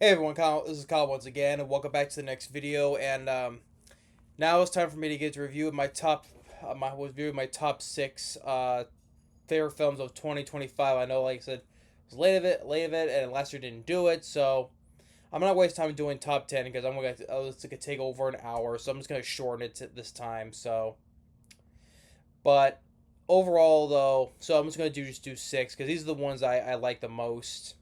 Hey everyone, Kyle. This is Kyle once again, and welcome back to the next video. And now it's time for me to get to review my top six favorite films of 2025. I know, like I said, it was late of it, and last year didn't do it, so I'm not waste time doing top 10 because it's gonna take over an hour, so I'm just gonna shorten it this time. But overall though, so I'm just gonna do six because these are the ones I like the most.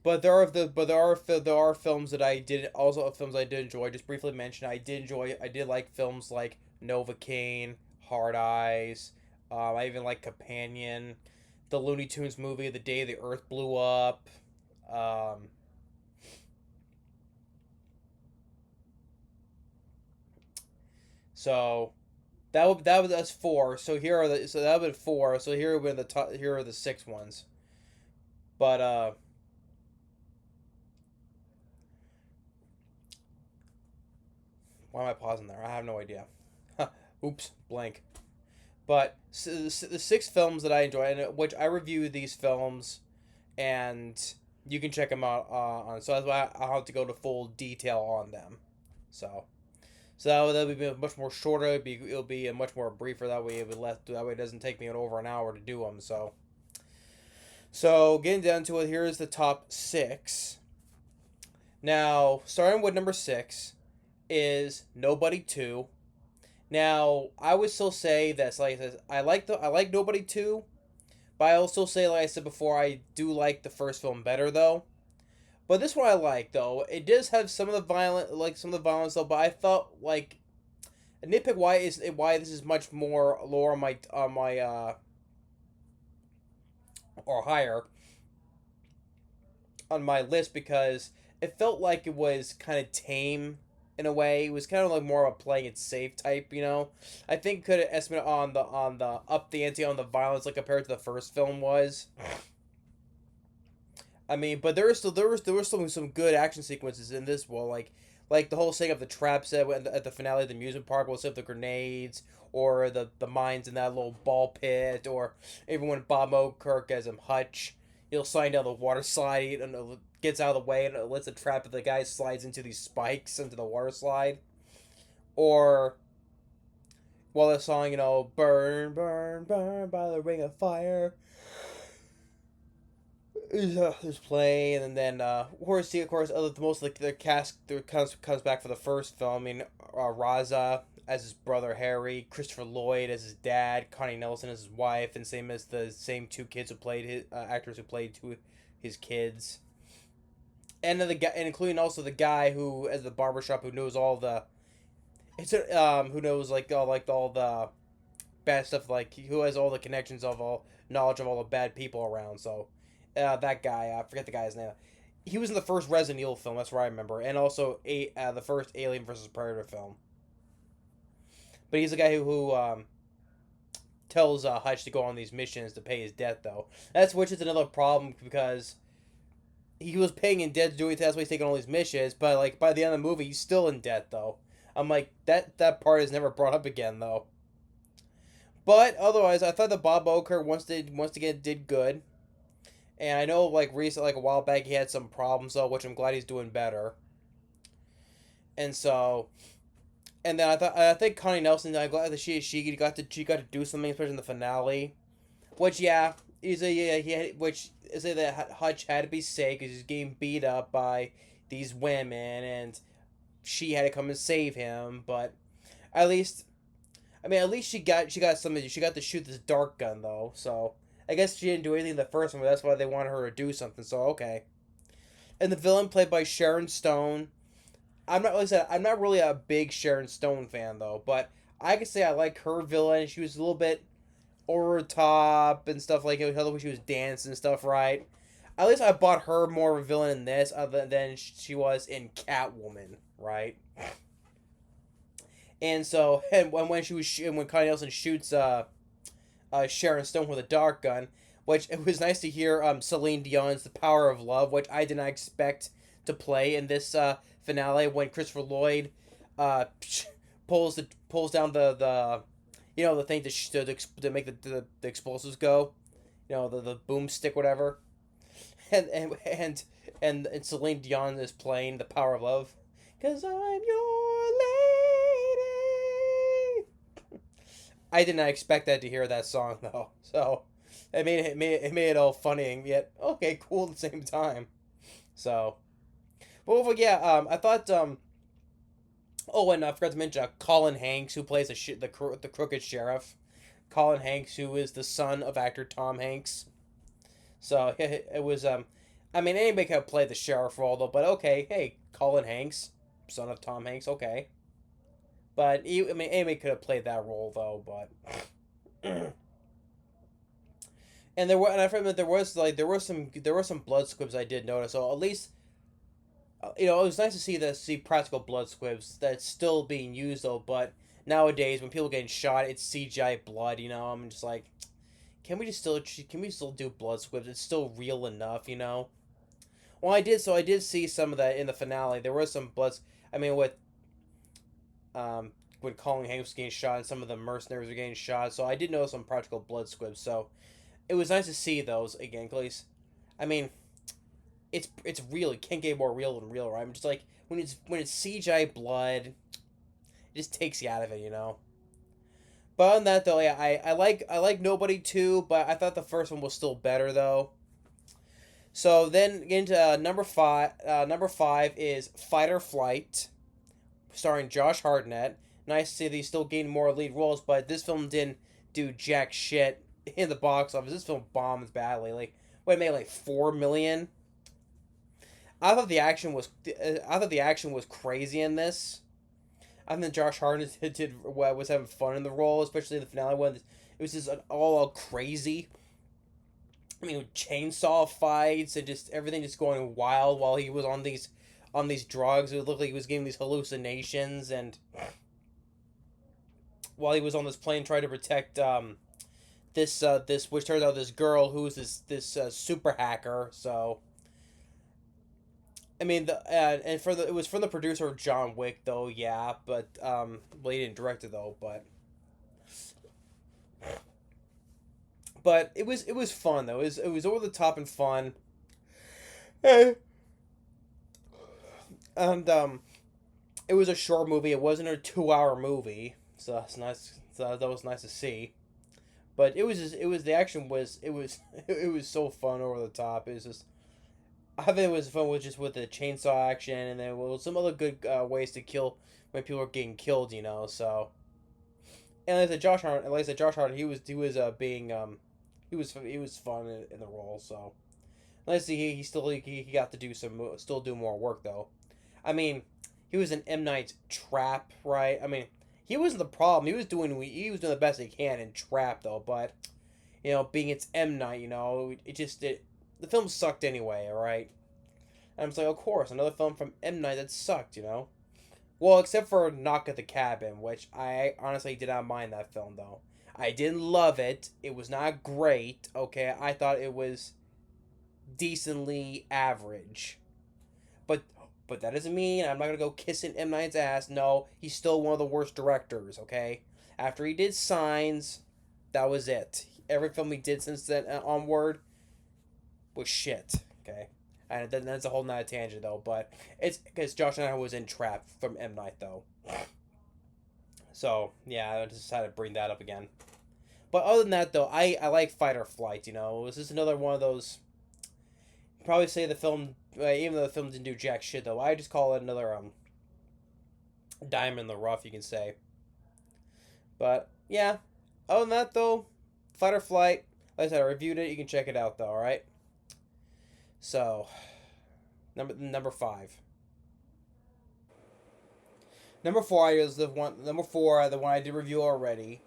But there are films that I did also films I did enjoy. Just briefly mention, I did like films like Novocaine, Hard Eyes. I even like Companion, the Looney Tunes movie, The Day the Earth Blew Up. Um, so that's four. So that would be four. So here are the top. Here are the six ones. But why am I pausing there? I have no idea. Oops, blank. But the six films that I enjoy, and which I review these films, and you can check them out on. So that's why I'll have to go to full detail on them. So that'll be much more shorter. It'll be a much more briefer. That way That way it doesn't take me over an hour to do them. So getting down to it, here's the top six. Now starting with number six is Nobody Two. Now, I would still say that like I like Nobody Two, but I also say, like I said before, I do like the first film better though. But this one I like though. It does have some of the violence though, but I felt like a nitpick why this is much more lower on my or higher on my list because it felt like it was kind of tame in a way. It was kind of like more of a playing it safe type, you know. I think could have estimated on the up the ante on the violence like compared to the first film was. I mean, but there was still some good action sequences in this. Well, like the whole setting of the traps at the finale of the amusement park, we'll set the grenades or the mines in that little ball pit, or even when Bob Odenkirk as him Hutch, he'll slide down the water slide and gets out of the way and lets the trap of the guy slides into these spikes into the water slide, or while the song burn burn burn by the ring of fire is playing, and then of course, the most like the cast that comes back for the first film. I mean, Raza as his brother Harry, Christopher Lloyd as his dad, Connie Nelson as his wife, and same as the same two kids who played his actors who played two his kids, and then the guy, and including also the guy who as the barbershop who knows all the who knows like all the bad stuff, like who has all the connections of all knowledge of all the bad people around. So that guy, I forget the guy's name. He was in the first Resident Evil film. That's where I remember, and also the first Alien versus Predator film. But he's the guy who tells Hutch to go on these missions to pay his debt, though. That's which is another problem because he was paying in debt to do it. That's why he's taking all these missions. But like by the end of the movie, he's still in debt, though. I'm like that part is never brought up again, though. But otherwise, I thought that Bob Odenkirk once again did good. And I know, like recently, like a while back, he had some problems though, which I'm glad he's doing better. And so, and then I think Connie Nelson. I'm glad that she got to do something, especially in the finale. Which he had, which is that Hutch had to be safe because he's getting beat up by these women, and she had to come and save him. But at least, I mean, at least she got something. She got to shoot this dark gun though, so. I guess she didn't do anything in the first one, but that's why they wanted her to do something. So okay. And the villain played by Sharon Stone. I'm not really a big Sharon Stone fan though, but I can say I like her villain. She was a little bit over the top and stuff like it. How she was dancing and stuff, right? At least I bought her more of a villain in this other than she was in Catwoman, right? And so, and when Connie Nelson shoots Sharon Stone with a dark gun, which it was nice to hear Celine Dion's "The Power of Love," which I did not expect to play in this finale when Christopher Lloyd uh, pulls down the the thing to make the explosives go, the boomstick whatever. and Celine Dion is playing "The Power of Love," cause I'm your lady. I did not expect that to hear that song though, so it made it all funny and yet okay, cool at the same time. So, but yeah, I thought oh, and I forgot to mention Colin Hanks, who plays the crooked sheriff. Colin Hanks, who is the son of actor Tom Hanks. So it was I mean anybody could play the sheriff role though, but okay, hey, Colin Hanks, son of Tom Hanks, okay. But I mean anybody could have played that role though, but and I remember there were some blood squibs I did notice. So at least it was nice to see practical blood squibs that's still being used though. But nowadays when people getting shot, it's CGI blood. I'm just like, can we still do blood squibs? It's still real enough. Well, I did see some of that in the finale. There was some bloods. I mean, um, when Colin Hanks was getting shot and some of the mercenaries were getting shot. So I did notice some practical blood squibs. So it was nice to see those again. At least, I mean, it's real. It can't get more real than real, right? I'm just like when it's CGI blood, it just takes you out of it. But on that though, yeah, I like Nobody too, but I thought the first one was still better though. So then get into number five. Number five is Fight or Flight, starring Josh Hartnett. Nice to see that he's still getting more lead roles, but this film didn't do jack shit in the box office. This film bombed badly. Like, what, it made like 4 million. I thought the action was crazy in this. I think Josh Hartnett was having fun in the role, especially in the finale one. It was just all crazy. I mean, chainsaw fights and just everything just going wild while he was on these drugs. It looked like he was getting these hallucinations, and while he was on this plane trying to protect this which turns out this girl who's this super hacker. So I mean, and it was from the producer of John Wick though, yeah, but well, he didn't direct it though, but it was fun though. It was over the top and fun, and and it was a short movie. It wasn't a 2 hour movie, so that's nice. So that was nice to see. But the action it was so fun over the top. It was just I think it was fun with just with the chainsaw action and then some other good ways to kill when people are getting killed. So and like I said, Josh Hart, he was being he was fun in the role. So let's see, he got to still do more work though. I mean, he was in M Night's Trap, right? I mean, he wasn't the problem. He was doing the best he can in Trap though, but being it's M Night, the film sucked anyway, alright? And I'm just like, of course, another film from M Night that sucked. Well, except for Knock at the Cabin, which I honestly did not mind that film though. I didn't love it. It was not great. Okay, I thought it was decently average. But that doesn't mean I'm not gonna go kissing M Night's ass. No, he's still one of the worst directors. Okay, after he did Signs, that was it. Every film he did since then onward was shit. Okay, and then that's a whole nother tangent though. But it's because Josh and I was in Trap from M Night though. So yeah, I just decided to bring that up again. But other than that though, I like Fight or Flight. This is another one of those. Probably say the film, even though the film didn't do jack shit though, I just call it another diamond in the rough, you can say. But yeah, other than that though, Fight or Flight. Like I said, I reviewed it. You can check it out though. All right. So number five. Number four is the one. Number four, the one I did review already,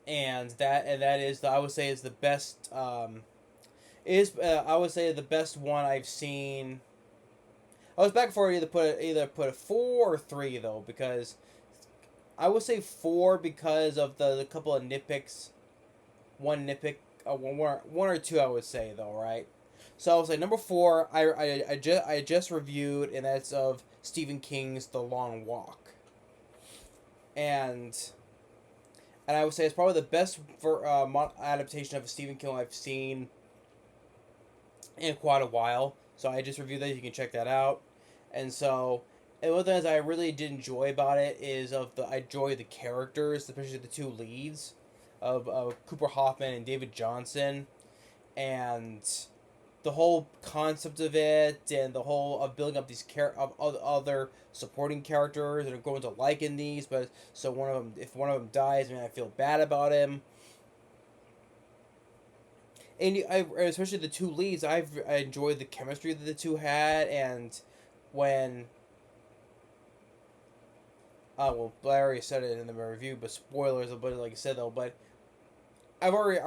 and that is I would say is the best. I would say the best one I've seen. I was back for either put a 4 or 3 though, because I would say 4 because of the couple of nitpicks. One nitpick, one or two I would say though, right? So I would say number 4. I just reviewed, and that's of Stephen King's The Long Walk, and I would say it's probably the best adaptation of Stephen King I've seen in quite a while. So I just reviewed that. You can check that out. And so, and one of the things I really did enjoy about it is I enjoy the characters, especially the two leads of Cooper Hoffman and David Johnson, and the whole concept of it, and the whole of building up these of other supporting characters and are going to liking these. But so one of them, if one of them dies, man, I feel bad about him. And especially the two leads, I enjoyed the chemistry that the two had, and when well, I already said it in the review, but spoilers, but like I said though, but I've already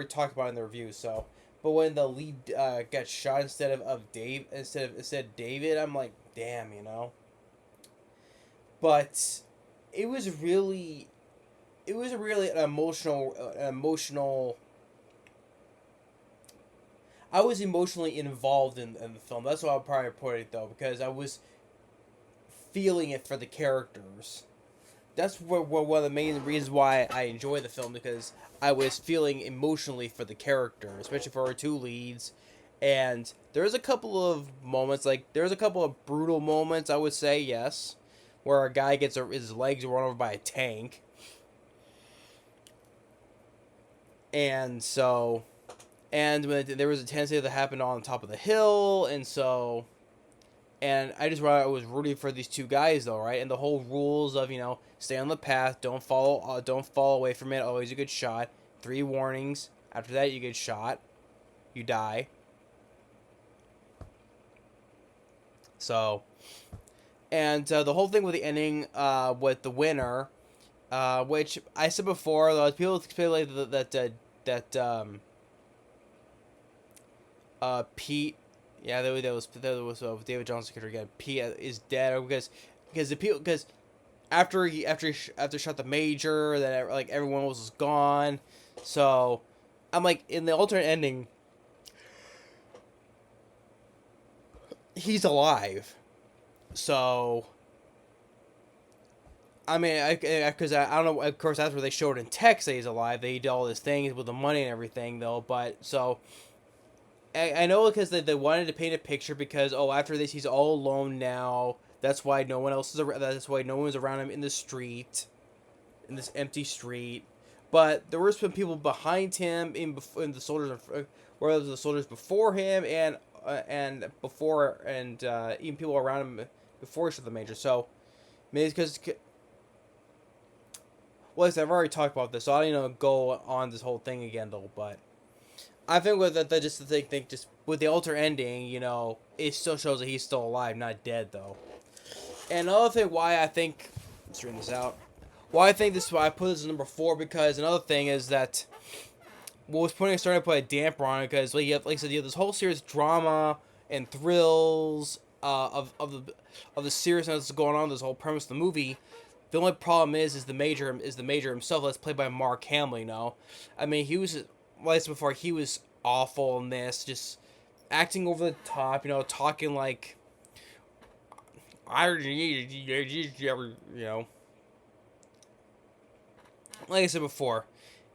talked about it in the review, so. But when the lead gets shot instead of David, I'm like, damn, you know. But it was really, it was really an emotional. I was emotionally involved in the film. That's why I'll probably put it though, because I was feeling it for the characters. That's one of the main reasons why I enjoy the film, because I was feeling emotionally for the character, especially for our two leads. And there's a couple of moments, like there's a couple of brutal moments, I would say, yes, where a guy gets his legs run over by a tank, and so, and when there was a tendency that happened on top of the hill, and so and I was rooting for these two guys though, right? And the whole rules of stay on the path, don't fall away from it. Always a good shot. 3 warnings. After that, you get shot, you die. So, and the whole thing with the ending, with the winner, which I said before, though, people speculate that Pete, yeah, that was David Johnson character again. Pete is dead because the people because after he shot the major, then like everyone was gone. So I'm like, in the alternate ending, he's alive. So I mean, I don't know. Of course, that's where they showed in text that he's alive. They did all these things with the money and everything, though. But so I know because they wanted to paint a picture because after this he's all alone now. That's why no one else is around. That's why no one's around him in the street, in this empty street. But there were some people behind him in the soldiers, where the soldiers before him and before and even people around him before he shot the major. So maybe it's because, well, I've already talked about this, so I don't go on this whole thing again though. But I think with that, just the thing, just with the alter ending, it still shows that he's still alive, not dead though. And another thing why I think, let's straighten this out. Why I think why I put this as number 4, because another thing is that what was starting to put a damper on it, because like I said, you have this whole series of drama and thrills of the seriousness that's going on, this whole premise of the movie. The only problem is the major himself. That's played by Mark Hamill. I mean, he was, like I said before, he was awful in this, just acting over the top. Talking like like I said before,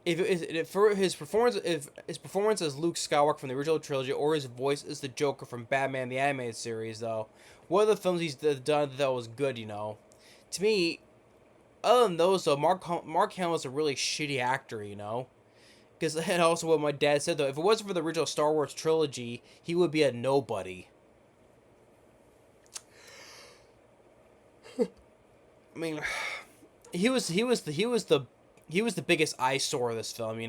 if for his performance, if his performance as Luke Skywalker from the original trilogy, or his voice as the Joker from Batman the Animated Series, though, one of the films he's done that was good, to me, other than those, though, Mark Hamill's a really shitty actor, Because, and also what my dad said, though, if it wasn't for the original Star Wars trilogy, he would be a nobody. I mean, he was the biggest eyesore of this film. He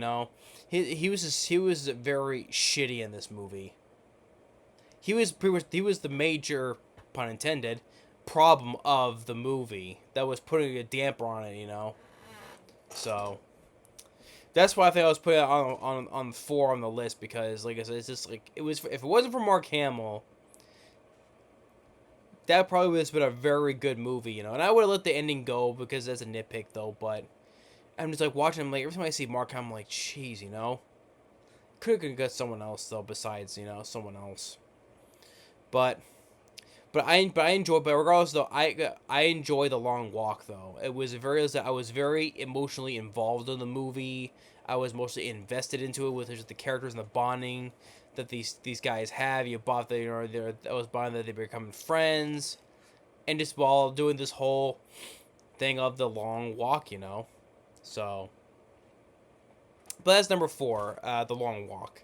was very shitty in this movie. He was the major, pun intended, problem of the movie that was putting a damper on it. So that's why I think I was putting it on 4 on the list, because like I said, it's just like if it wasn't for Mark Hamill, that probably would have been a very good movie. And I would have let the ending go because that's a nitpick though, but I'm just like watching him, like every time I see Mark Hamill, I'm like, jeez, could have got someone else though besides someone else. But I enjoy. But regardless though, I enjoy The Long Walk though. I was very emotionally involved in the movie. I was mostly invested into it with just the characters and the bonding that these guys have. You bought the I was bonding that they becoming friends, and just while doing this whole thing of the long walk, So, but that's number four, the long walk.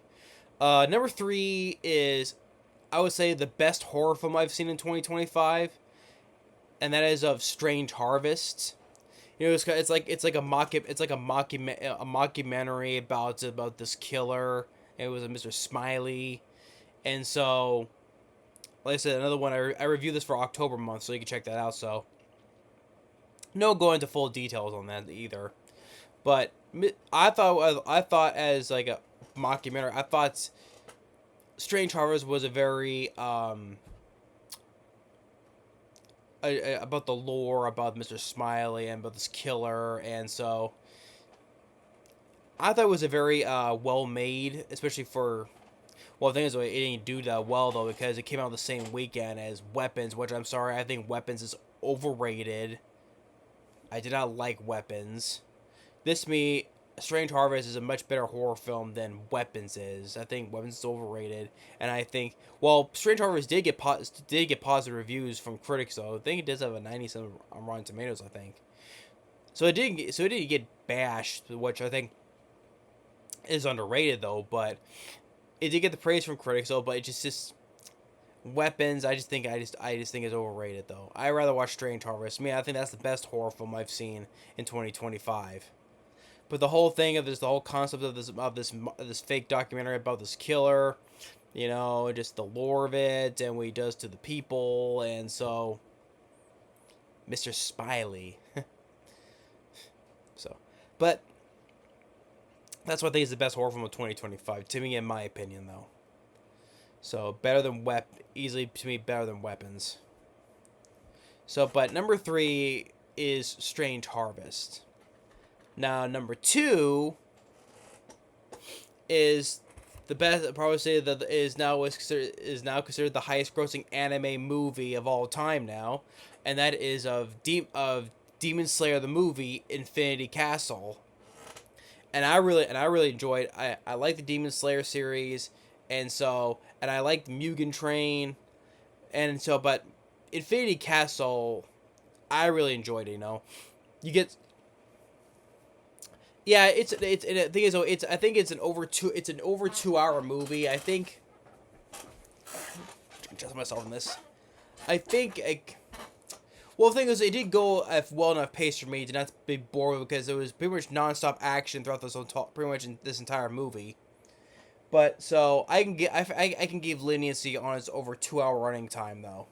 Number three is, I would say, the best horror film I've seen in 2025, and that is of Strange Harvest. It's like a mockumentary about this killer. It was a Mr. Smiley, and so, like I said, another one. I reviewed this for October month, so you can check that out. So, no go into full details on that either. But I thought as like a mockumentary, I thought Strange Harvest was a very about the lore about Mr. Smiley and about this killer, and so I thought it was a very well made, especially for. Well, the thing is, it didn't do that well though because it came out the same weekend as Weapons, which I'm sorry, I think Weapons is overrated. I did not like Weapons. Strange Harvest is a much better horror film than Weapons is. I think Weapons is overrated, and I think Strange Harvest did get positive reviews from critics though. I think it does have a 97 on Rotten Tomatoes. I think it didn't get bashed, which I think is underrated though. But it did get the praise from critics though. But it just Weapons, I just think is overrated though. I rather watch Strange Harvest. I think that's the best horror film I've seen in 2025. But the whole thing of this, the whole concept of this fake documentary about this killer, just the lore of it and what he does to the people, and so Mr. Smiley. So, but that's what I think is the best horror film of 2025 to me, in my opinion, though. So easily to me better than Weapons. So, but number three is Strange Harvest. Now, number two is the best. I'd probably say that is now considered the highest grossing anime movie of all time now, and that is of Demon Slayer the movie Infinity Castle. And I really enjoyed. I like the Demon Slayer series, and I like the Mugen Train, and so but Infinity Castle, I really enjoyed it. You get. Yeah, the thing is, I think it's an over 2 hour movie. I think. Adjust myself in this. I think. The thing is, it did go at well enough pace for me to not be bored because it was pretty much nonstop action throughout pretty much in this entire movie. But so I can give leniency on its over 2 hour running time though.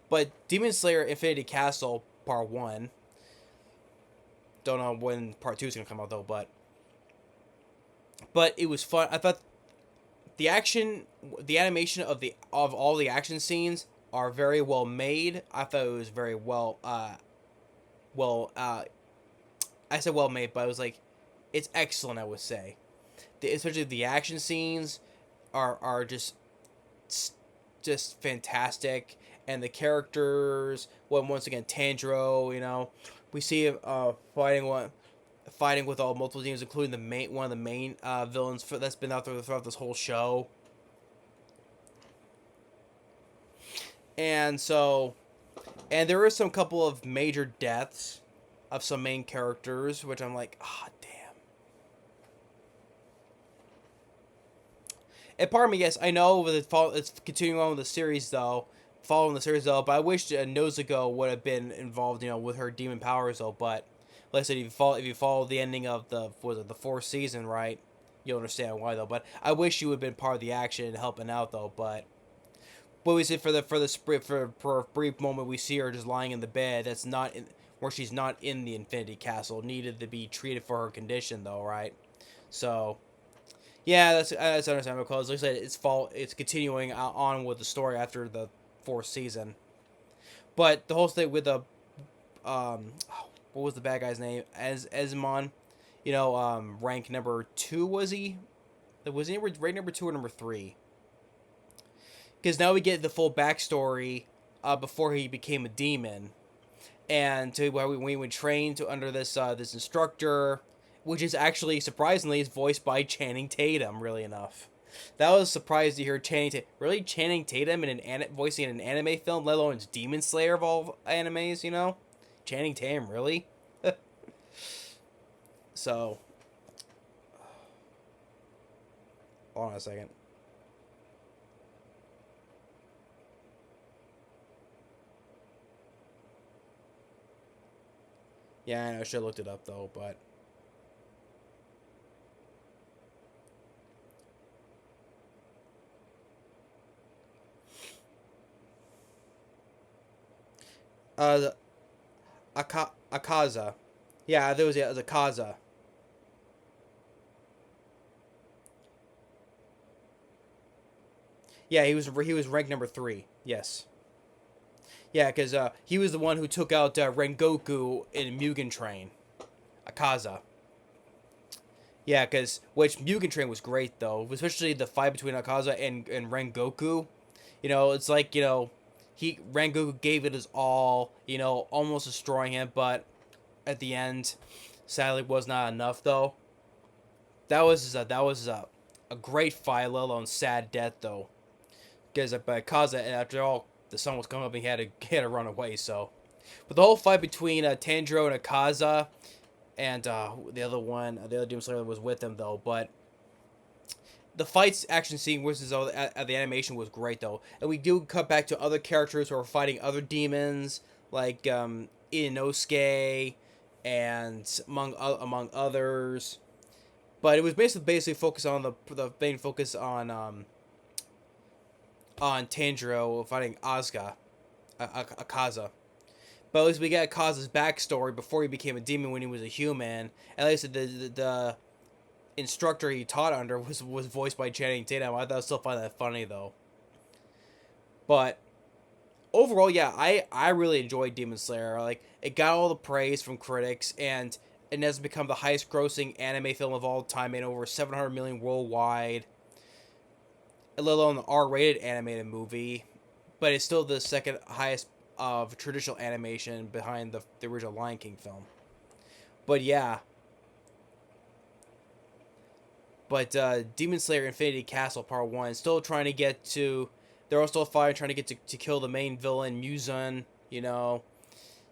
But Demon Slayer Infinity Castle Part 1. Don't know when Part 2 is gonna come out though, but it was fun. I thought the animation of all the action scenes are very well made. I thought it was very well. I said well made, but it was like, it's excellent. I would say, especially the action scenes are just fantastic, and the characters. Once again, Tanjiro, we see him fighting with all multiple teams, including one of the main villains that's been out there throughout this whole show. And there is some couple of major deaths of some main characters, which I'm like, damn. And part of me, yes, I know it's continuing on with the series though, following the series though, but I wish Nozuko would have been involved, with her demon powers though. But like I said, if you follow the ending of the fourth season, right, you'll understand why though. But I wish you would have been part of the action and helping out though. But we see for a brief moment, we see her just lying in the bed. That's not where she's not in the Infinity Castle. Needed to be treated for her condition though, right? So. Yeah, that's understandable because, like I said, it's continuing on with the story after the fourth season. But the whole thing with the, what was the bad guy's name? Ezmon, rank number 2 was he? Was he rank number 2 or number 3? Because now we get the full backstory before he became a demon, and to where we trained under this instructor. which is actually surprisingly is voiced by Channing Tatum. Really enough, that was surprised to hear Channing Tatum in voicing in an anime film, let alone Demon Slayer of all animes. You know, Channing Tatum really. So, hold on a second. Yeah, I know, I should have looked it up though, but the Akaza. Yeah, there was the Akaza. Yeah, he was ranked number 3. Yes. Yeah, because he was the one who took out Rengoku in Mugen Train. Akaza. Yeah, because which Mugen Train was great though, especially the fight between Akaza and Rengoku. It's like he Rengoku gave it his all. Almost destroying him, but at the end, sadly, was not enough though. That was a great fight, let alone sad death though. Because but Akaza, after all, the sun was coming up, and he had to run away. So, but the whole fight between Tanjiro and Akaza, and the other Demon Slayer was with him though. But the fights action scene versus the animation was great though, and we do cut back to other characters who are fighting other demons like Inosuke, and among others. But it was basically focused on the main focus on Tanjiro fighting Akaza. But at least we get Akaza's backstory before he became a demon when he was a human. At least the instructor he taught under was voiced by Channing Tatum. I still find that funny though. But overall, yeah, I really enjoyed Demon Slayer. Like, it got all the praise from critics, and it has become the highest grossing anime film of all time, made over 700 million worldwide, let alone the R-rated animated movie. But it's still the second highest of traditional animation behind the original Lion King film. But yeah. But Demon Slayer Infinity Castle Part 1 still trying to get to. They're all still fighting, trying to get to kill the main villain, Muzan.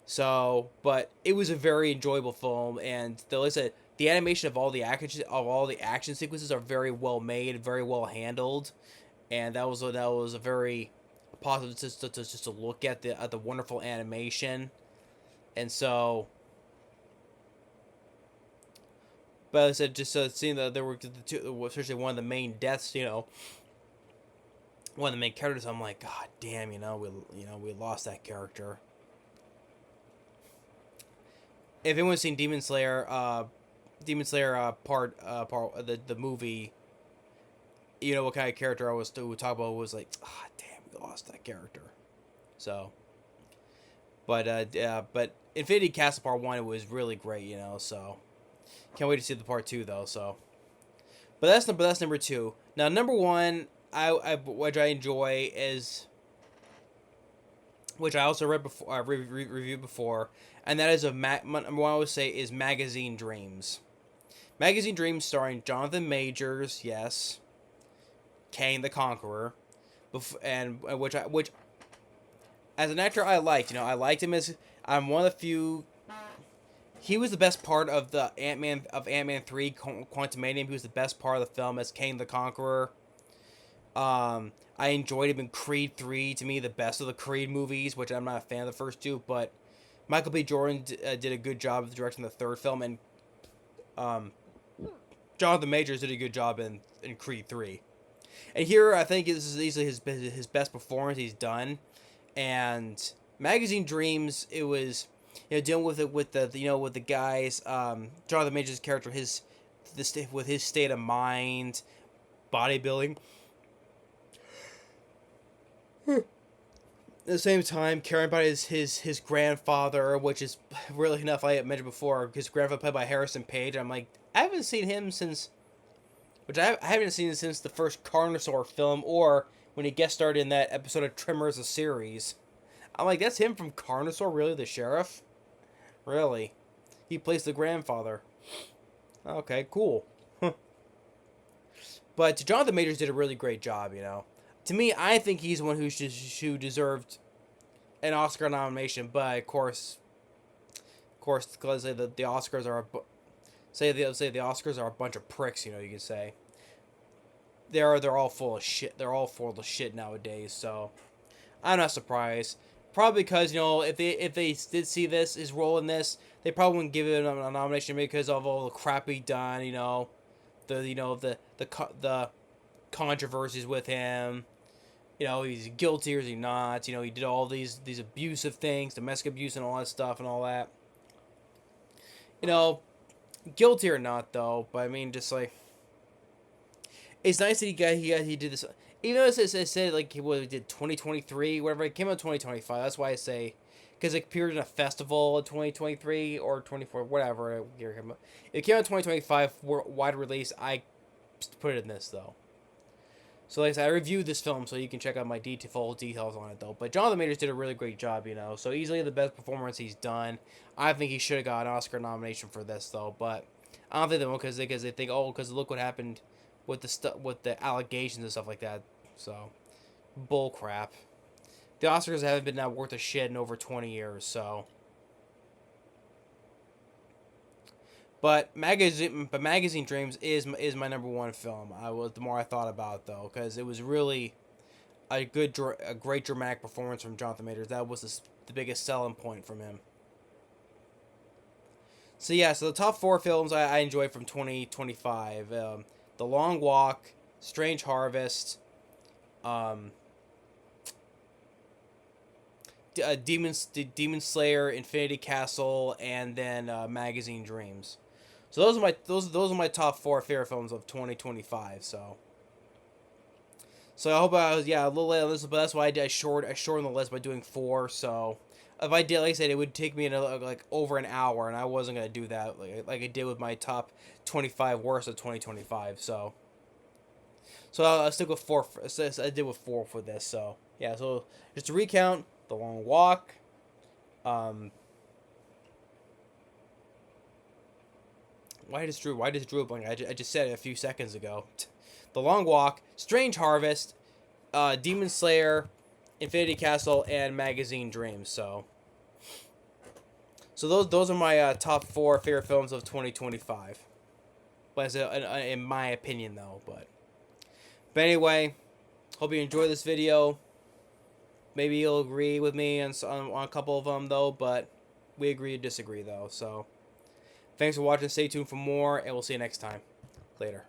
So, but it was a very enjoyable film, and the animation of all the action sequences are very well made, very well handled, and that was a very positive just to look at the wonderful animation, and so. But I said just seeing that there were the two, especially one of the main deaths, one of the main characters. I'm like, God damn, we lost that character. If anyone's seen Demon Slayer part the movie, you know what kind of character I was talking about. Was like, ah, damn, we lost that character. So, but Infinity Castle Part 1 was really great, So, can't wait to see the Part 2 though. So, but that's number 2. Now number 1, which I enjoy is, which I also read before, reviewed before, and that is number 1 I would say is Magazine Dreams. Magazine Dreams, starring Jonathan Majors, yes, Kang the Conqueror, and which as an actor I liked. I liked him as I'm one of the few. He was the best part of the Ant-Man 3 Quantumanium. He was the best part of the film as Kang the Conqueror. I enjoyed him in Creed 3, to me the best of the Creed movies, which I'm not a fan of the first two, but Michael B. Jordan did a good job of directing the third film, and Jonathan Majors did a good job in Creed 3. And here I think this is easily his best performance he's done. And Magazine Dreams, it was dealing with it with the guys, Jonathan Majors' character, with his state of mind, bodybuilding. At the same time, caring about his grandfather, which is really enough. I mentioned before, his grandfather played by Harrison Page. I'm like, I haven't seen him since, I haven't seen since the first Carnosaur film, or when he guest starred in that episode of Tremors, a series. I'm like, that's him from Carnosaur, really, the sheriff, really. He plays the grandfather. Okay, cool. But Jonathan Majors did a really great job, you know. To me, I think he's the one who deserved an Oscar nomination, but of course, because the Oscars are say the Oscars are a bunch of pricks, you know. You could say they're all full of shit. They're all full of shit nowadays. So I'm not surprised. Probably because you know if they did see this his role in this, they probably wouldn't give him a nomination because of all the crap he done. You know, the controversies with him. You know, he's guilty or is he not? You know, he did all these abusive things, domestic abuse and all that stuff and all that. You know, guilty or not though, but I mean, just like it's nice that he did this. Even though it said like he did 2023, whatever, it came out 2025. That's why I say because it appeared in a festival in 2023 or 24, whatever. It came out 2025 wide release. I put it in this though. So like I said, I reviewed this film, so you can check out my full details on it though. But Jonathan Majors did a really great job, you know. So easily the best performance he's done. I think he should have got an Oscar nomination for this though, but I don't think they will because they think because look what happened with the allegations and stuff like that. So bull crap. The Oscars haven't been that worth a shit in over 20 years. So, but Magazine Dreams is my number one film. The more I thought about it, though, because it was really a great dramatic performance from Jonathan Majors. That was the biggest selling point from him. So yeah, so the top four films I enjoyed from 2025: The Long Walk, Strange Harvest, um, Demon Slayer, Infinity Castle, and then Magazine Dreams. So those are my top four favorite films of 2025. So I hope I was a little late on this, but that's why I shortened the list by doing four. So if I did, like I said, it would take me like over an hour, and I wasn't gonna do that like I did with my top 25 worst of 2025. So I'll stick with four. I did with four for this. So yeah. So just to recount: The Long Walk. Um, why does Drew blank? I just said it a few seconds ago. The Long Walk, Strange Harvest, Demon Slayer, Infinity Castle, and Magazine Dreams. So those are my top four favorite films of 2025. But in my opinion, though. But anyway, hope you enjoyed this video. Maybe you'll agree with me on a couple of them, though. But we agree to disagree, though. So thanks for watching. Stay tuned for more, and we'll see you next time. Later.